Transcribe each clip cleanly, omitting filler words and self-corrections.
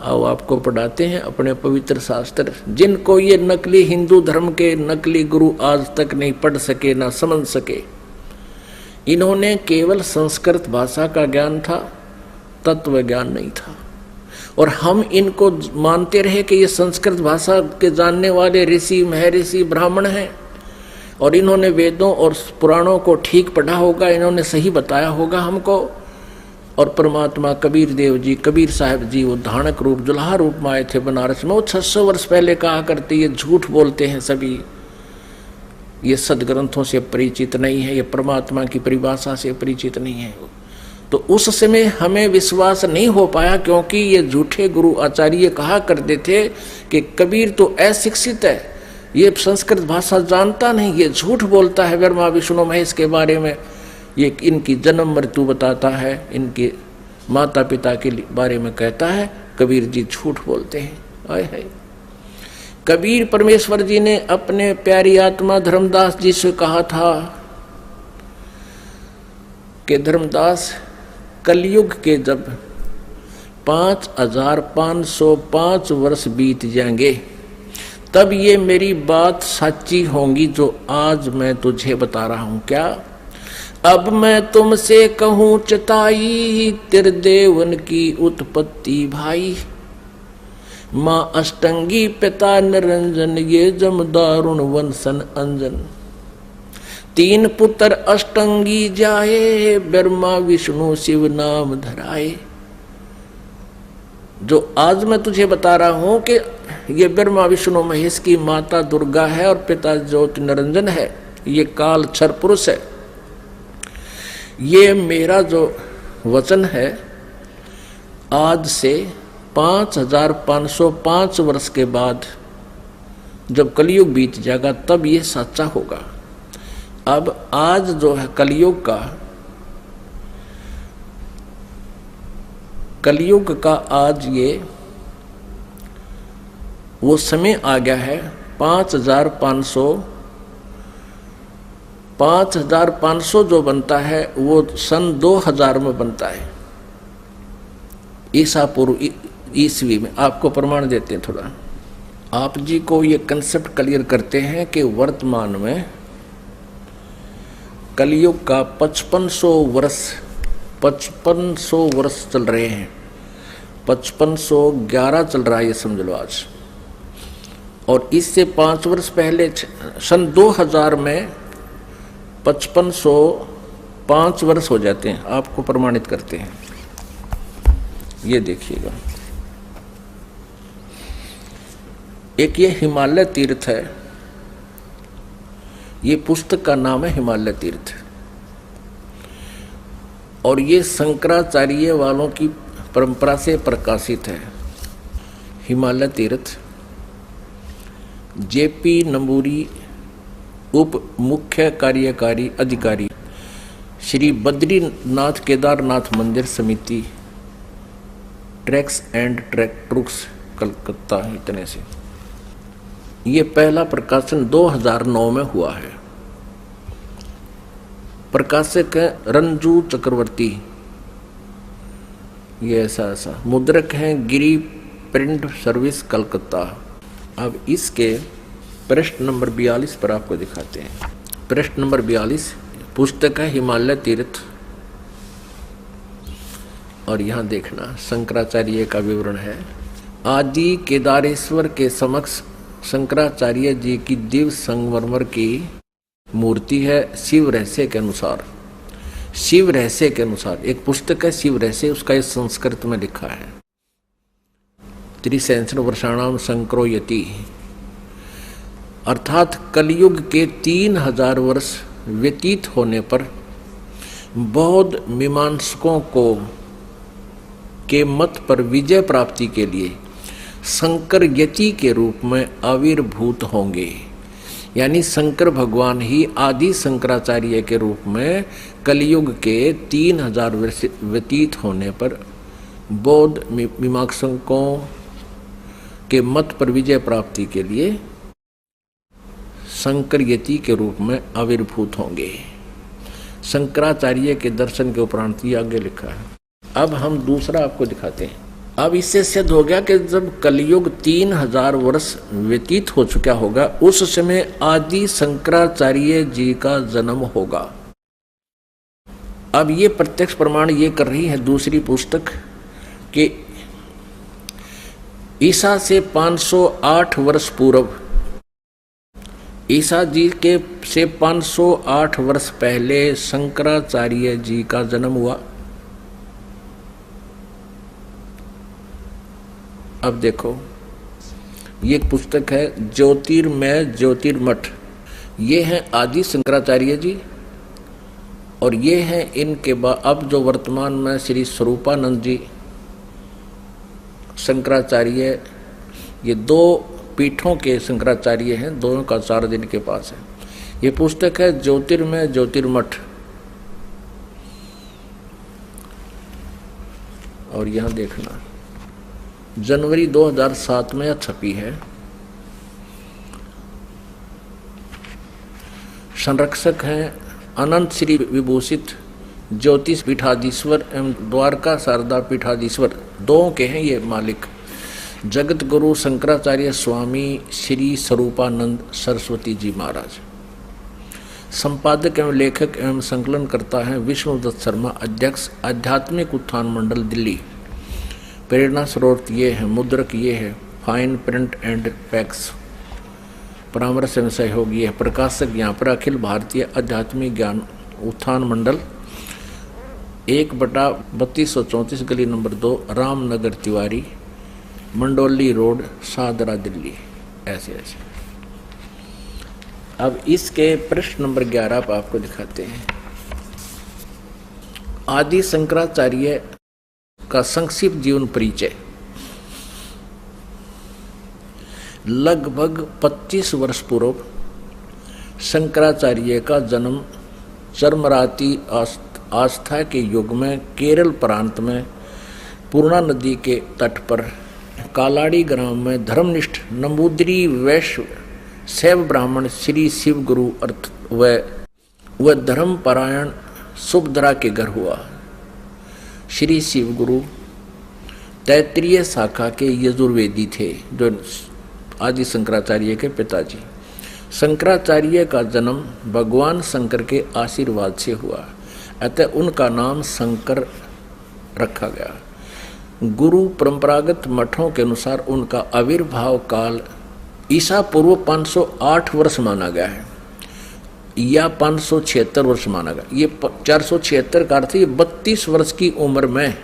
आओ आपको पढ़ाते हैं अपने पवित्र शास्त्र, जिनको ये नकली हिंदू धर्म के नकली गुरु आज तक नहीं पढ़ सके ना समझ सके। इन्होंने केवल संस्कृत भाषा का ज्ञान था, तत्व ज्ञान नहीं था। और हम इनको मानते रहे कि ये संस्कृत भाषा के जानने वाले ऋषि महर्षि ब्राह्मण हैं और इन्होंने वेदों और पुराणों को ठीक पढ़ा होगा, इन्होंने सही बताया होगा हमको। और परमात्मा कबीर देव जी, कबीर साहब जी, वो धानक रूप जुल्हा रूप में आए थे बनारस में, वो 600 वर्ष पहले कहा करते, ये झूठ बोलते हैं सभी, ये सदग्रंथों से परिचित नहीं है, ये परमात्मा की परिभाषा से परिचित नहीं है। तो उस समय हमें विश्वास नहीं हो पाया, क्योंकि ये झूठे गुरु आचार्य कहा करते थे कि कबीर तो अशिक्षित है, ये संस्कृत भाषा जानता नहीं, ये झूठ बोलता है ब्रह्मा विष्णु महेश के बारे में, ये इनकी जन्म मृत्यु बताता है, इनके माता पिता के बारे में कहता है। कबीर जी झूठ बोलते हैं। आए है कबीर परमेश्वर जी ने अपने प्यारी आत्मा धर्मदास जी से कहा था कि धर्मदास, कलयुग के जब 5505 वर्ष बीत जाएंगे, तब ये मेरी बात सच्ची होंगी जो आज मैं तुझे बता रहा हूं। क्या? अब मैं तुमसे कहूं चताई, त्रिदेवन की उत्पत्ति भाई, माँ अष्टंगी पिता निरंजन, ये जम दारुण वंशन अंजन। 3 पुत्र अष्टंगी जाए, ब्रह्मा विष्णु शिव नाम धराए। जो आज मैं तुझे बता रहा हूं कि ये ब्रह्मा विष्णु महेश की माता दुर्गा है और पिता ज्योति निरंजन है, ये काल क्षर पुरुष है। ये मेरा जो वचन है, आज से 5505 वर्ष के बाद जब कलयुग बीत जाएगा, तब ये सच्चा होगा। अब आज जो है कलयुग का आज ये वो समय आ गया है। 5500 जो बनता है वो सन 2000 में बनता है, ईसा पूर्व ईस्वी में। आपको प्रमाण देते हैं थोड़ा, आप जी को ये कंसेप्ट क्लियर करते हैं कि वर्तमान में कलयुग का 5500 वर्ष चल रहे हैं। 5511 चल रहा है, ये समझ लो आज। और इससे 5 वर्ष पहले सन 2000 में 5505 वर्ष हो जाते हैं। आपको प्रमाणित करते हैं, ये देखिएगा। एक ये हिमालय तीर्थ है, ये पुस्तक का नाम है हिमालय तीर्थ, और ये शंकराचार्य वालों की परंपरा से प्रकाशित है। हिमालय तीर्थ जेपी नंबूरी उप मुख्य कार्यकारी अधिकारी, श्री बद्रीनाथ केदारनाथ मंदिर समिति, ट्रैक्स एंड ट्रैक्ट्रुक्स, कलकत्ता, इतने से। ये पहला प्रकाशन 2009 में हुआ है। प्रकाशक है रंजू चक्रवर्ती, ये ऐसा मुद्रक हैं गिरी प्रिंट सर्विस, कलकत्ता। अब इसके पृष्ठ नंबर 42 पर आपको दिखाते हैं। पृष्ठ नंबर 42 पुस्तक है हिमालय तीर्थ, और यहाँ देखना शंकराचार्य का विवरण है। आदि केदारेश्वर के समक्ष शंकराचार्य जी की दिव्य संगमरमर की मूर्ति है। शिव रहस्य के अनुसार, शिव रहस्य के अनुसार एक पुस्तक है शिव रहस्य, उसका इस संस्कृत में लिखा है। 63 वर्षाणाम संक्रोयति, अर्थात कलयुग के 3000 वर्ष व्यतीत होने पर बौद्ध मीमांसकों को के मत पर विजय प्राप्ति के लिए शंकर यति के रूप में आविर्भूत होंगे। यानी शंकर भगवान ही आदि शंकराचार्य के रूप में कलयुग के 3000 वर्ष व्यतीत होने पर बौद्ध मीमांसकों के मत पर विजय प्राप्ति के लिए शंकर यति के रूप में आविर्भूत होंगे। शंकराचार्य के दर्शन के उपरांत ये आगे लिखा है। अब हम दूसरा आपको दिखाते हैं। अब इससे सिद्ध हो गया कि जब कलयुग 3000 वर्ष व्यतीत हो चुका होगा, उस समय आदि शंकराचार्य जी का जन्म होगा। अब ये प्रत्यक्ष प्रमाण ये कर रही है दूसरी पुस्तक कि ईसा से 508 वर्ष पूर्व, ईसा जी के से 508 वर्ष पहले शंकराचार्य जी का जन्म हुआ। अब देखो, ये पुस्तक है ज्योतिर्मय ज्योतिर्मठ। ये हैं आदि शंकराचार्य जी, और ये हैं इनके बाद अब जो वर्तमान में श्री स्वरूपानंद जी शंकराचार्य, ये दो पीठों के शंकराचार्य हैं, दोनों का चार्ज इनके पास है। ये पुस्तक है ज्योतिर्मय ज्योतिर्मठ, और यहाँ देखना जनवरी 2007 में छपी है। संरक्षक हैं अनंत श्री विभूषित ज्योतिष पीठाधीश्वर एवं द्वारका शारदा पीठाधीश्वर, दो के हैं ये मालिक, जगत गुरु शंकराचार्य स्वामी श्री स्वरूपानंद सरस्वती जी महाराज। संपादक एवं लेखक एवं संकलन करता है विष्णुदत्त शर्मा, अध्यक्ष आध्यात्मिक उत्थान मंडल दिल्ली। प्रेरणा स्रोत ये है, मुद्रक ये है फाइन प्रिंट एंड पैक्स, परामर्श एवं सहयोग ये है। प्रकाशक यहाँ पर अखिल भारतीय आध्यात्मिक ज्ञान उत्थान मंडल, 1/3234 गली नंबर 2, रामनगर तिवारी, मंडोली रोड, शाहदरा दिल्ली। ऐसे ऐसे। अब इसके पृष्ठ नंबर 11 पर आपको दिखाते हैं। आदि शंकराचार्य का संक्षिप्त जीवन परिचय। लगभग 25 वर्ष पूर्व शंकराचार्य का जन्म चरमराती आस्था के युग में केरल प्रांत में पूर्णा नदी के तट पर कालाड़ी ग्राम में धर्मनिष्ठ नंबूदरी वैश्य शैव ब्राह्मण श्री शिव गुरु अर्थ व धर्मपरायण सुभद्रा के घर हुआ। श्री शिव गुरु तैत्रीय शाखा के यजुर्वेदी थे, जो आदि शंकराचार्य के पिताजी। शंकराचार्य का जन्म भगवान शंकर के आशीर्वाद से हुआ, अतः उनका नाम शंकर रखा गया। गुरु परंपरागत मठों के अनुसार उनका आविर्भाव काल ईसा पूर्व 508 वर्ष माना गया है, या 576 वर्ष माना गया। ये 476 का अर्थ, ये 32 वर्ष की उम्र में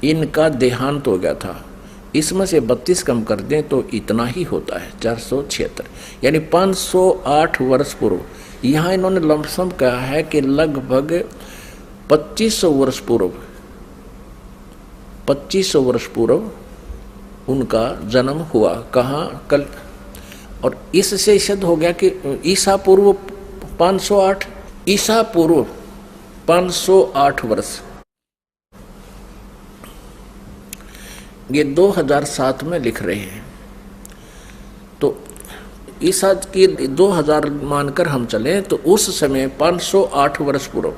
इनका देहांत हो गया था। इसमें से 32 कम कर दें तो इतना ही होता है 476, यानी 508 वर्ष पूर्व। यहाँ इन्होंने लमसम कहा है कि लगभग 2500 वर्ष पूर्व, 2500 वर्ष पूर्व उनका जन्म हुआ। कहाँ? कल। और इससे सिद्ध हो गया कि ईसा पूर्व 508, ईसा पूर्व 508 वर्ष, ये 2007 में लिख रहे हैं। तो ईसा की 2000 मानकर हम चलें तो उस समय 508 वर्ष पूर्व,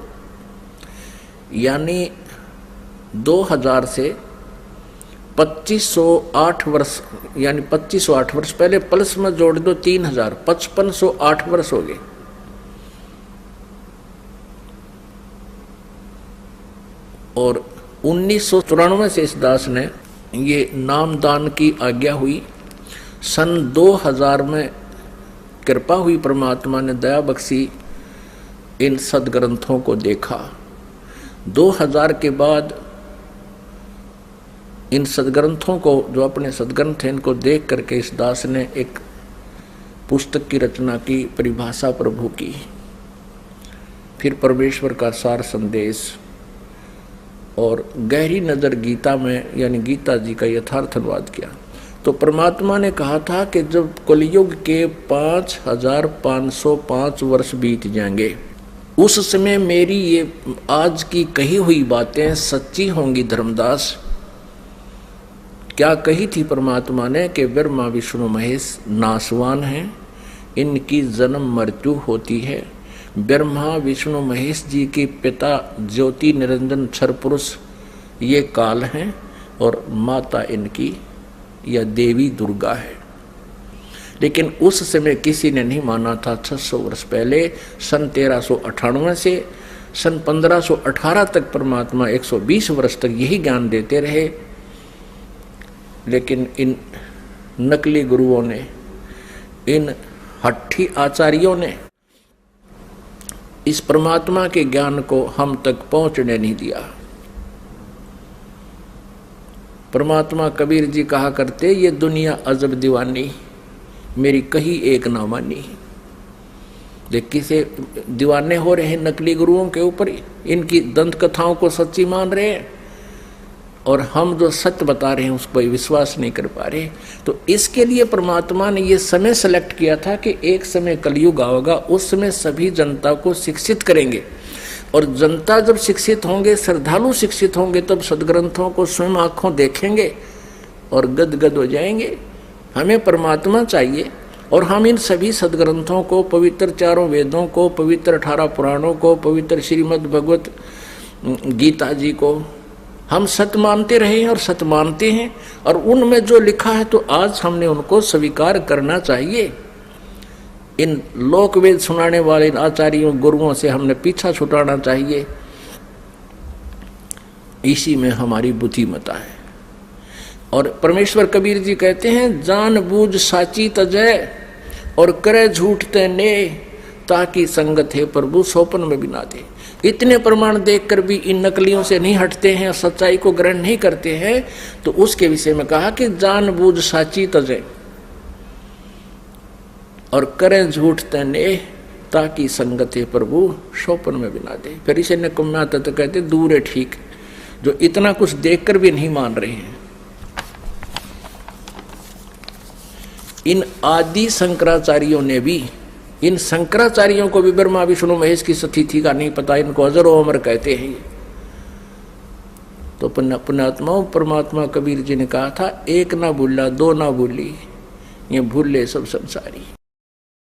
यानी 2000 से 2508 वर्ष, यानी 2508 वर्ष पहले प्लस में जोड़ दो 3000, 5508 वर्ष हो गए। और 1994 से इस दास ने ये नामदान की आज्ञा हुई। सन 2000 में कृपा हुई, परमात्मा ने दया बख्शी, इन सदग्रंथों को देखा। 2000 के बाद इन सदग्रंथों को, जो अपने सदग्रंथ हैं, इनको देख करके इस दास ने एक पुस्तक की रचना की, परिभाषा प्रभु की, फिर परमेश्वर का सार संदेश, और गहरी नज़र गीता में, यानी गीता जी का यथार्थ अनुवाद किया। तो परमात्मा ने कहा था कि जब कलयुग के 5505 वर्ष बीत जाएंगे, उस समय मेरी ये आज की कही हुई बातें सच्ची होंगी। धर्मदास, क्या कही थी परमात्मा ने कि ब्रह्मा विष्णु महेश नाशवान हैं, इनकी जन्म मृत्यु होती है। ब्रह्मा विष्णु महेश जी के पिता ज्योति निरंजन क्षर पुरुष ये काल हैं, और माता इनकी या देवी दुर्गा है। लेकिन उस समय किसी ने नहीं माना था। 600 वर्ष पहले सन 1398 से सन 1518 तक परमात्मा 120 वर्ष तक यही ज्ञान देते रहे। लेकिन इन नकली गुरुओं ने, इन हट्ठी आचार्यों ने इस परमात्मा के ज्ञान को हम तक पहुंचने नहीं दिया। परमात्मा कबीर जी कहा करते, ये दुनिया अजब दीवानी, मेरी कही एक ना मानी। देख किसे दीवाने हो रहे हैं नकली गुरुओं के ऊपर, इनकी दंत कथाओं को सच्ची मान रहे हैं, और हम जो सत्य बता रहे हैं उस पर विश्वास नहीं कर पा रहे। तो इसके लिए परमात्मा ने ये समय सेलेक्ट किया था कि एक समय कलयुग आएगा, उस समय सभी जनता को शिक्षित करेंगे, और जनता जब शिक्षित होंगे, श्रद्धालु शिक्षित होंगे, तब सदग्रंथों को स्वयं आंखों देखेंगे और गदगद हो जाएंगे। हमें परमात्मा चाहिए, और हम इन सभी सदग्रंथों को, पवित्र चारों वेदों को, पवित्र 18 पुराणों को, पवित्र श्रीमद् भगवत गीता जी को हम सत्य मानते रहे हैं और सत्य मानते हैं, और उनमें जो लिखा है तो आज हमने उनको स्वीकार करना चाहिए। इन लोक वेद सुनाने वाले आचार्यों गुरुओं से हमने पीछा छुटाना चाहिए। इसी में हमारी बुद्धिमता है। और परमेश्वर कबीर जी कहते हैं, जान बूझ साची तजय और करे झूठ तने, ताकि संगत है प्रभु सोपन में बिना दे। इतने प्रमाण देखकर भी इन नकलियों से नहीं हटते हैं, सच्चाई को ग्रहण नहीं करते हैं, तो उसके विषय में कहा कि जान बूझ साची तजय और करें झूठ तने, ताकि संगत है प्रभु सोपन में बिना दे। फिर इसे निकम्मा तत्व कहते, दूर है ठीक, जो इतना कुछ देखकर भी नहीं मान रहे हैं। इन आदि शंकराचार्यों ने भी, इन शंकराचार्यों को भी ब्रह्मा विष्णु महेश की तिथि का नहीं पता, इनको अजर व अमर कहते हैं। तो पुण्यात्माओं, परमात्मा कबीर जी ने कहा था, एक ना भूला दो ना भूली, ये भूले सब संसारी।